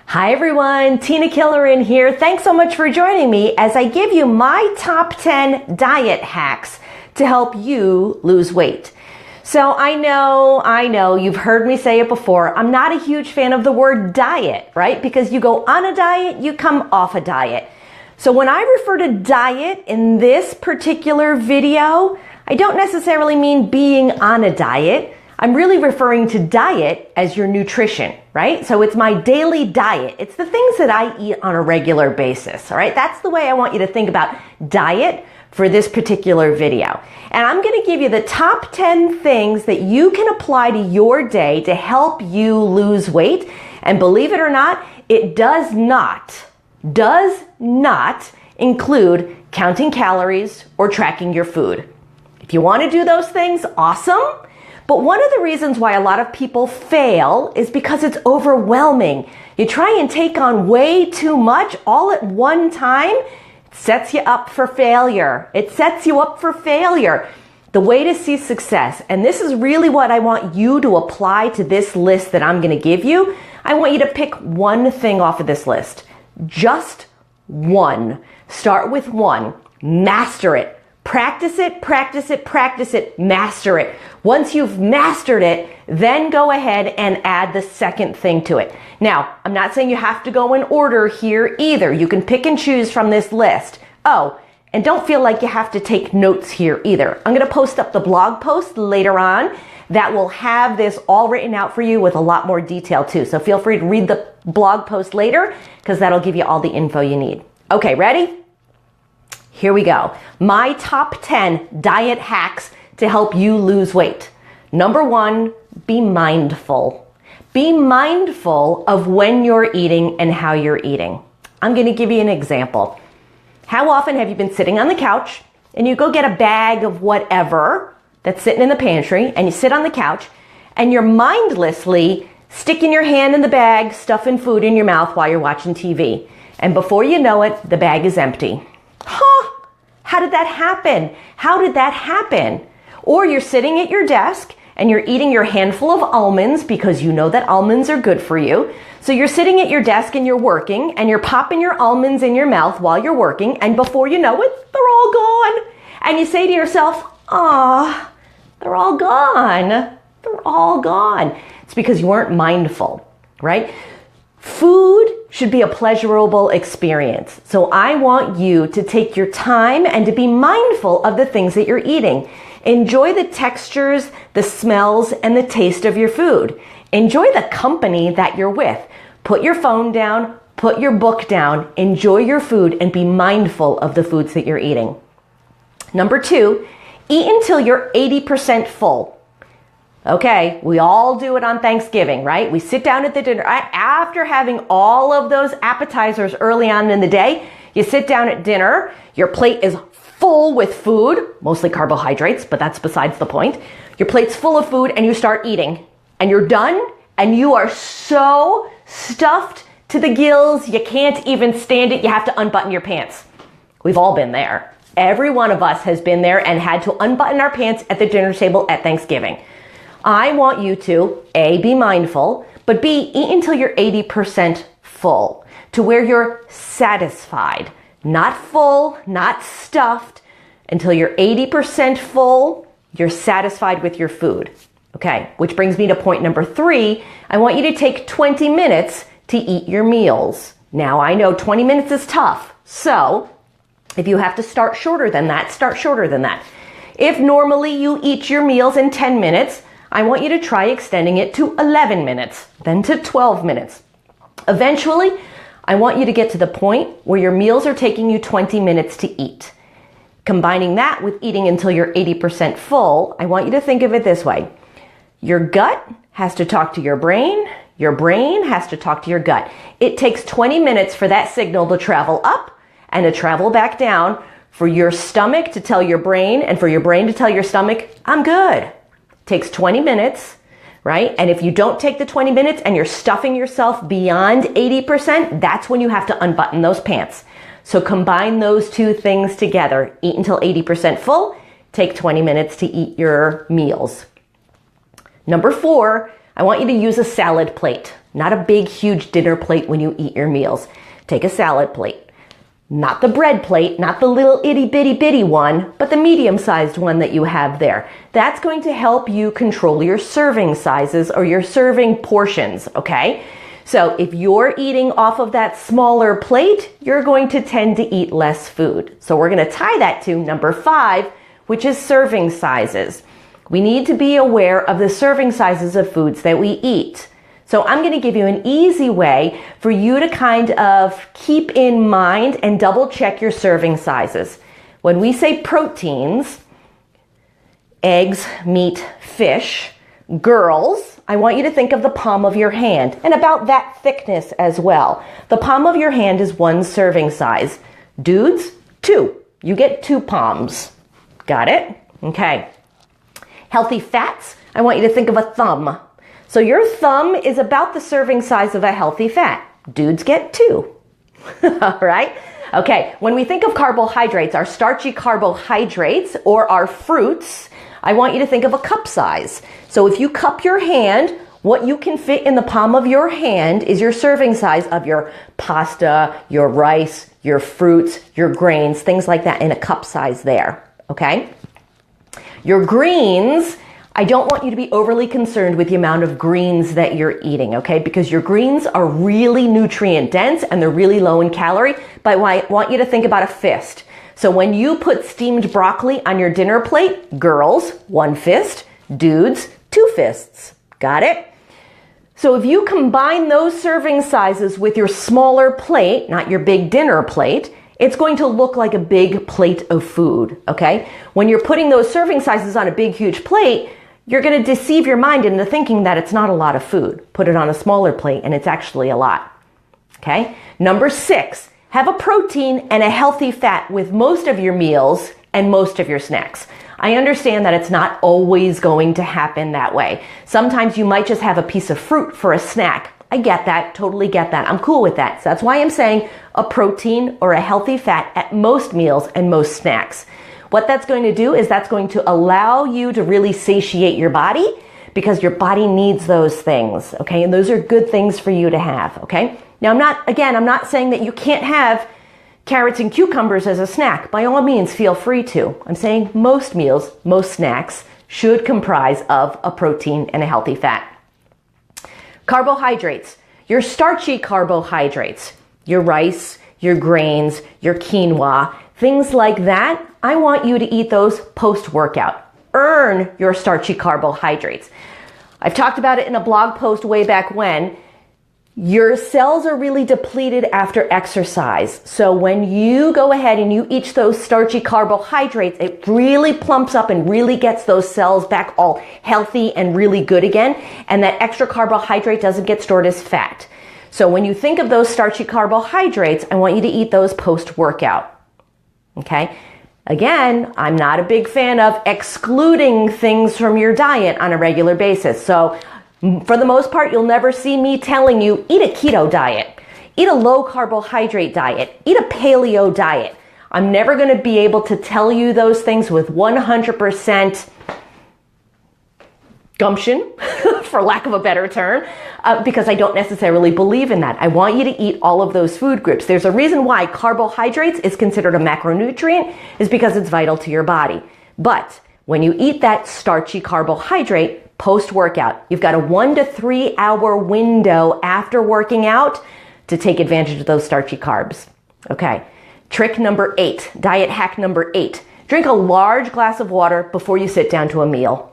Hi everyone, Tina Killerin here. Thanks so much for joining me as I give you my top 10 diet hacks to help you lose weight. So I know, you've heard me say it before. I'm not a huge fan of the word diet, right? Because you go on a diet, you come off a diet. So when I refer to diet in this particular video, I don't necessarily mean being on a diet. I'm really referring to diet as your nutrition, right? So it's my daily diet. It's the things that I eat on a regular basis, all right? That's the way I want you to think about diet for this particular video. And I'm going to give you the top 10 things that you can apply to your day to help you lose weight. And believe it or not, it does not include counting calories or tracking your food. If you want to do those things, awesome. But one of the reasons why a lot of people fail is because it's overwhelming. You try and take on way too much all at one time. It sets you up for failure. The way to see success, and this is really what I want you to apply to this list that I'm going to give you. I want you to pick one thing off of this list. Just one. Start with one. Master it. Practice it, master it. Once you've mastered it, then go ahead and add the second thing to it. Now, I'm not saying you have to go in order here either. You can pick and choose from this list. Oh, and don't feel like you have to take notes here either. I'm going to post up the blog post later on that will have this all written out for you with a lot more detail too. So feel free to read the blog post later because that'll give you all the info you need. Okay, ready? Here we go. My top 10 diet hacks to help you lose weight. Number one, be mindful. Be mindful of when you're eating and how you're eating. I'm going to give you an example. How often have you been sitting on the couch and you go get a bag of whatever that's sitting in the pantry and you sit on the couch and you're mindlessly sticking your hand in the bag, stuffing food in your mouth while you're watching TV. And before you know it, the bag is empty. How did that happen? Or you're sitting at your desk and you're eating your handful of almonds because you know that almonds are good for you. So you're sitting at your desk and you're working and you're popping your almonds in your mouth while you're working, and before you know it, they're all gone. And you say to yourself, they're all gone. It's because you weren't mindful, right? Food should be a pleasurable experience. So I want you to take your time and to be mindful of the things that you're eating. Enjoy the textures, the smells, and the taste of your food. Enjoy the company that you're with. Put your phone down, put your book down, enjoy your food, and be mindful of the foods that you're eating. Number two, eat until you're 80% full. Okay, we all do it on Thanksgiving, right? We sit down at the dinner. After having all of those appetizers early on in the day, you sit down at dinner, your plate is full with food, mostly carbohydrates, but that's besides the point. Your plate's full of food and you start eating. And you're done and you are so stuffed to the gills, you can't even stand it. You have to unbutton your pants. We've all been there. Every one of us has been there and had to unbutton our pants at the dinner table at Thanksgiving. I want you to, A, be mindful, but B, eat until you're 80% full, to where you're satisfied. Not full, not stuffed. Until you're 80% full, you're satisfied with your food. Okay, which brings me to point number three. I want you to take 20 minutes to eat your meals. Now, I know 20 minutes is tough, so if you have to start shorter than that, start shorter than that. If normally you eat your meals in 10 minutes, I want you to try extending it to 11 minutes, then to 12 minutes. Eventually, I want you to get to the point where your meals are taking you 20 minutes to eat. Combining that with eating until you're 80% full, I want you to think of it this way. Your gut has to talk to your brain has to talk to your gut. It takes 20 minutes for that signal to travel up and to travel back down, for your stomach to tell your brain and for your brain to tell your stomach, I'm good. Takes 20 minutes, right? And if you don't take the 20 minutes and you're stuffing yourself beyond 80%, that's when you have to unbutton those pants. So combine those two things together. Eat until 80% full, take 20 minutes to eat your meals. Number four, I want you to use a salad plate, not a big, huge dinner plate when you eat your meals. Take a salad plate. Not the bread plate, not the little itty bitty bitty one, but the medium-sized one that you have there. That's going to help you control your serving sizes or your serving portions, okay? So if you're eating off of that smaller plate, you're going to tend to eat less food. So we're going to tie that to number 5, which is serving sizes. We need to be aware of the serving sizes of foods that we eat. So I'm going to give you an easy way for you to kind of keep in mind and double check your serving sizes. When we say proteins, eggs, meat, fish, girls, I want you to think of the palm of your hand and about that thickness as well. The palm of your hand is 1 serving size. Dudes, 2. You get 2 palms. Got it? Okay. Healthy fats, I want you to think of a thumb. So your thumb is about the serving size of a healthy fat. Dudes get 2. All right? Okay, when we think of carbohydrates, our starchy carbohydrates or our fruits, I want you to think of a cup size. So if you cup your hand, what you can fit in the palm of your hand is your serving size of your pasta, your rice, your fruits, your grains, things like that in a cup size there. Okay? Your greens, I don't want you to be overly concerned with the amount of greens that you're eating, okay? Because your greens are really nutrient dense and they're really low in calorie, but I want you to think about a fist. So when you put steamed broccoli on your dinner plate, girls, 1 fist, dudes, 2 fists. Got it? So if you combine those serving sizes with your smaller plate, not your big dinner plate, it's going to look like a big plate of food, okay? When you're putting those serving sizes on a big, huge plate, you're going to deceive your mind into thinking that it's not a lot of food. Put it on a smaller plate and it's actually a lot. Okay? Number 6, have a protein and a healthy fat with most of your meals and most of your snacks. I understand that it's not always going to happen that way. Sometimes you might just have a piece of fruit for a snack. I get that, totally get that. I'm cool with that. So that's why I'm saying a protein or a healthy fat at most meals and most snacks. What that's going to do is that's going to allow you to really satiate your body because your body needs those things, okay? And those are good things for you to have, okay? Now, I'm not saying that you can't have carrots and cucumbers as a snack. By all means, feel free to. I'm saying most meals, most snacks should comprise of a protein and a healthy fat. Carbohydrates, your starchy carbohydrates, your rice, your grains, your quinoa, things like that, I want you to eat those post-workout. Earn your starchy carbohydrates. I've talked about it in a blog post way back when. Your cells are really depleted after exercise. So when you go ahead and you eat those starchy carbohydrates, it really plumps up and really gets those cells back all healthy and really good again. And that extra carbohydrate doesn't get stored as fat. So when you think of those starchy carbohydrates, I want you to eat those post-workout. Okay? Again, I'm not a big fan of excluding things from your diet on a regular basis. So for the most part, you'll never see me telling you, eat a keto diet, eat a low carbohydrate diet, eat a paleo diet. I'm never going to be able to tell you those things with 100% gumption, for lack of a better term, because I don't necessarily believe in that. I want you to eat all of those food groups. There's a reason why carbohydrates is considered a macronutrient, is because it's vital to your body. But when you eat that starchy carbohydrate post-workout, you've got a 1 to 3 hour window after working out to take advantage of those starchy carbs. Okay. Trick number 8, diet hack number 8. Drink a large glass of water before you sit down to a meal.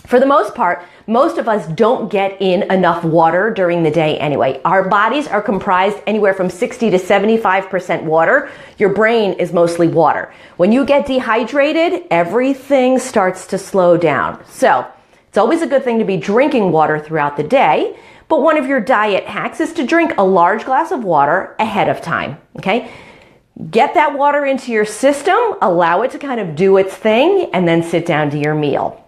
For the most part, most of us don't get in enough water during the day anyway. Our bodies are comprised anywhere from 60 to 75% water. Your brain is mostly water. When you get dehydrated, everything starts to slow down. So it's always a good thing to be drinking water throughout the day, but one of your diet hacks is to drink a large glass of water ahead of time, okay? Get that water into your system, allow it to kind of do its thing, and then sit down to your meal.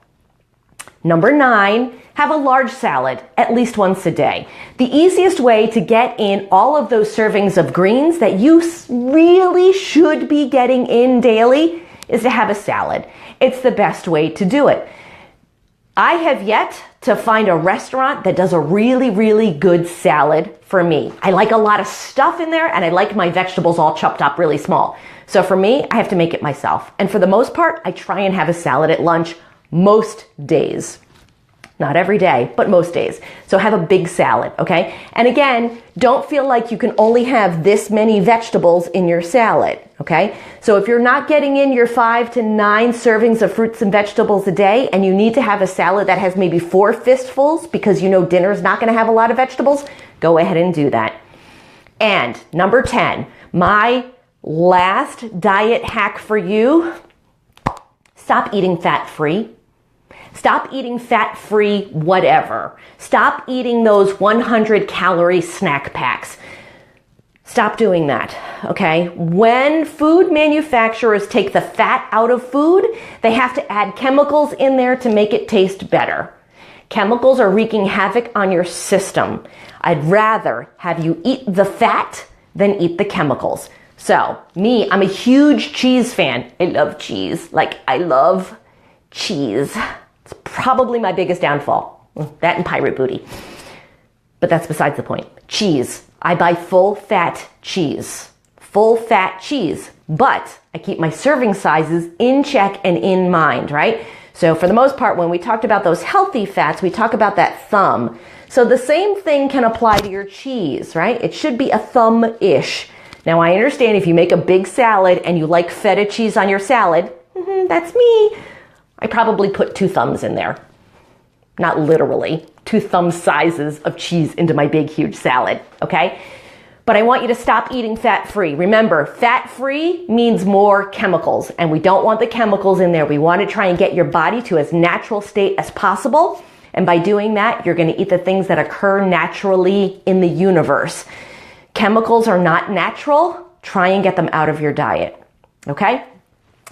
Number 9, have a large salad at least once a day. The easiest way to get in all of those servings of greens that you really should be getting in daily is to have a salad. It's the best way to do it. I have yet to find a restaurant that does a really, really good salad for me. I like a lot of stuff in there, and I like my vegetables all chopped up really small. So for me, I have to make it myself. And for the most part, I try and have a salad at lunch most days. Not every day, but most days. So have a big salad, okay? And again, don't feel like you can only have this many vegetables in your salad, okay? So if you're not getting in your 5 to 9 servings of fruits and vegetables a day, and you need to have a salad that has maybe 4 fistfuls because you know dinner's not gonna have a lot of vegetables, go ahead and do that. And number 10, my last diet hack for you, stop eating fat-free. Stop eating fat-free whatever. Stop eating those 100-calorie snack packs. Stop doing that, okay? When food manufacturers take the fat out of food, they have to add chemicals in there to make it taste better. Chemicals are wreaking havoc on your system. I'd rather have you eat the fat than eat the chemicals. So, me, I'm a huge cheese fan. I love cheese. Like, I love cheese. It's probably my biggest downfall. That and pirate booty. But that's besides the point. Cheese. I buy full fat cheese. Full fat cheese. But I keep my serving sizes in check and in mind, right? So for the most part, when we talked about those healthy fats, we talk about that thumb. So the same thing can apply to your cheese, right? It should be a thumb-ish. Now I understand if you make a big salad and you like feta cheese on your salad, that's me. I probably put 2 thumbs in there. Not literally, 2 thumb sizes of cheese into my big, huge salad, okay? But I want you to stop eating fat-free. Remember, fat-free means more chemicals, and we don't want the chemicals in there. We want to try and get your body to as natural state as possible, and by doing that, you're going to eat the things that occur naturally in the universe. Chemicals are not natural. Try and get them out of your diet, okay?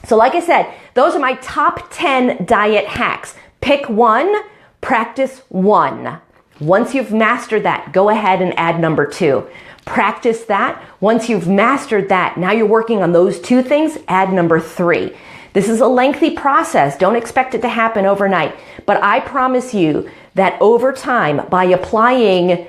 So like I said, those are my top 10 diet hacks. Pick one, practice one. Once you've mastered that, go ahead and add number 2. Practice that. Once you've mastered that, now you're working on those 2 things, add number 3. This is a lengthy process. Don't expect it to happen overnight. But I promise you that over time, by applying